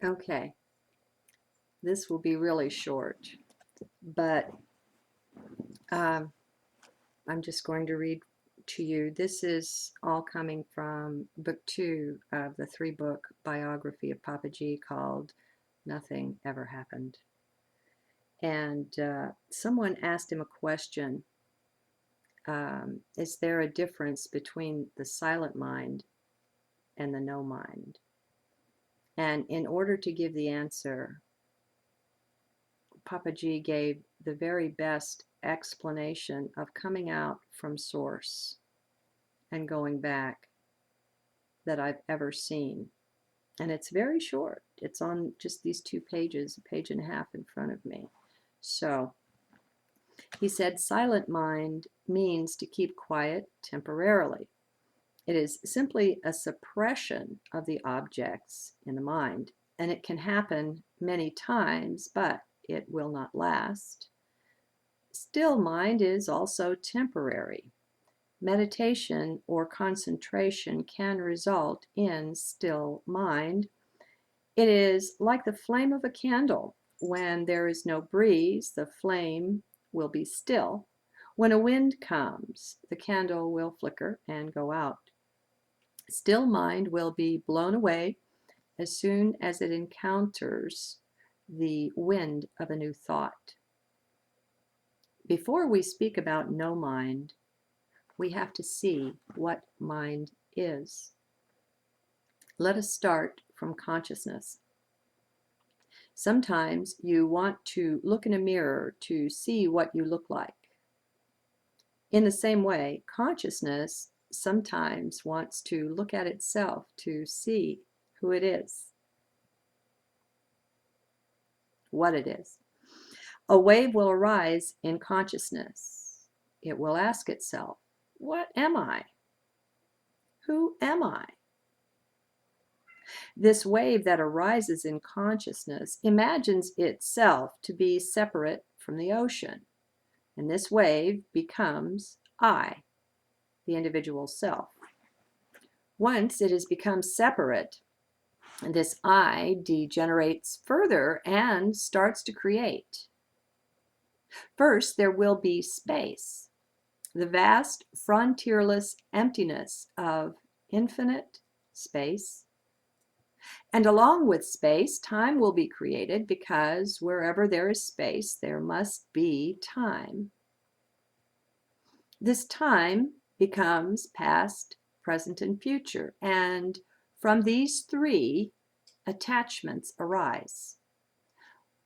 Okay, this will be really short, but um, I'm just going to read to you. This is all coming from book 2 of the 3-book biography of Papaji called Nothing Ever Happened. And someone asked him a question. Is there a difference between the silent mind and the no mind? And in order to give the answer, Papaji gave the very best explanation of coming out from source and going back that I've ever seen. And it's very short. It's on just these 2 pages, a page and a half in front of me. So he said, silent mind means to keep quiet temporarily. It is simply a suppression of the objects in the mind, and it can happen many times, but it will not last. Still mind is also temporary. Meditation or concentration can result in still mind. It is like the flame of a candle. When there is no breeze, the flame will be still. When a wind comes, the candle will flicker and go out. Still mind will be blown away as soon as it encounters the wind of a new thought. Before we speak about no mind, we have to see what mind is. Let us start from consciousness. Sometimes you want to look in a mirror to see what you look like. In the same way, consciousness sometimes wants to look at itself to see who it is, what it is. A wave will arise in consciousness. It will ask itself, what am I? Who am I? This wave that arises in consciousness imagines itself to be separate from the ocean, and this wave becomes I, the individual self. Once it has become separate, this I degenerates further and starts to create. First, there will be space, the vast frontierless emptiness of infinite space. And along with space, time will be created, because wherever there is space, there must be time. This time becomes past, present, and future, and from these 3 attachments arise.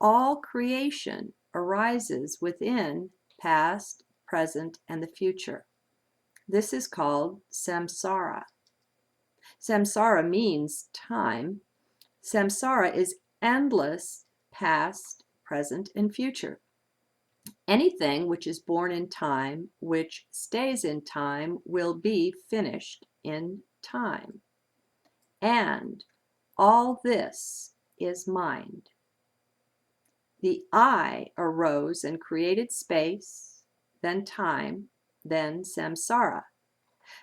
All creation arises within past, present, and the future. This is called samsara. Samsara means time. Samsara is endless past, present, and future. Anything which is born in time, which stays in time, will be finished in time. And all this is mind. The I arose and created space, then time, then samsara.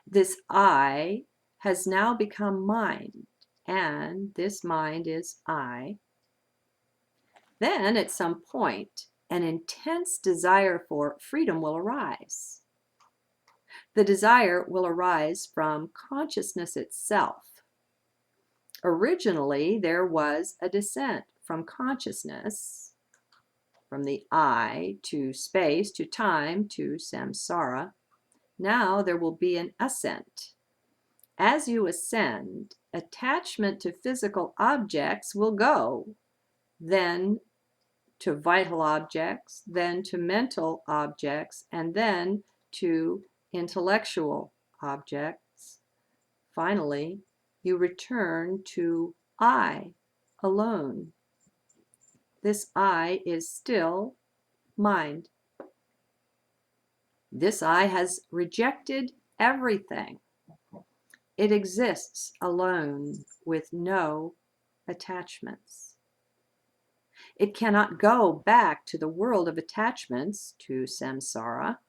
This I has now become mind, and this mind is I. Then at some point, an intense desire for freedom will arise. The desire will arise from consciousness itself. Originally, there was a descent from consciousness, from the I to space, to time, to samsara. Now there will be an ascent. As you ascend, attachment to physical objects will go, then to vital objects, then to mental objects, and then to intellectual objects. Finally, you return to I alone. This I is still mind. This I has rejected everything. It exists alone with no attachments. It cannot go back to the world of attachments, to samsara.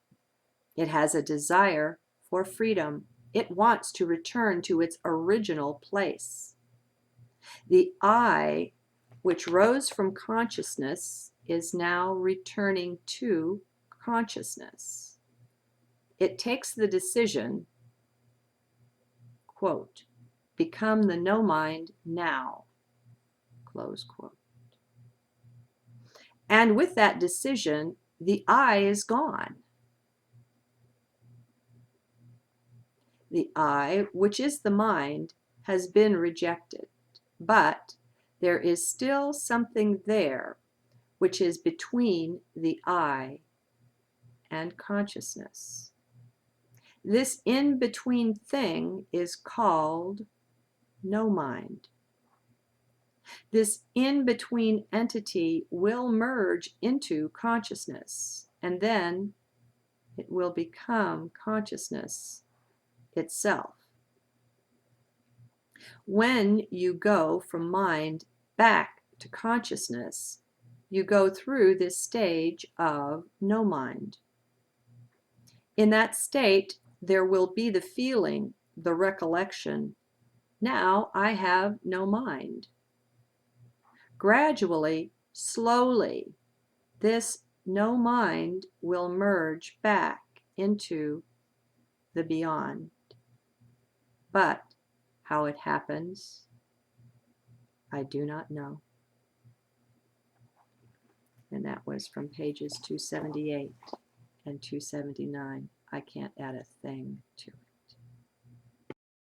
It has a desire for freedom. It wants to return to its original place. The I which rose from consciousness, is now returning to consciousness. It takes the decision, quote, become the no mind now, close quote. And with that decision, the I is gone. The I, which is the mind, has been rejected, but there is still something there which is between the I and consciousness. This in-between thing is called no mind. This in-between entity will merge into consciousness, and then it will become consciousness itself. When you go from mind back to consciousness, you go through this stage of no mind. In that state, there will be the feeling, the recollection, now I have no mind. Gradually, slowly, this no mind will merge back into the beyond. But how it happens, I do not know. And that was from pages 278 and 279. I can't add a thing to it.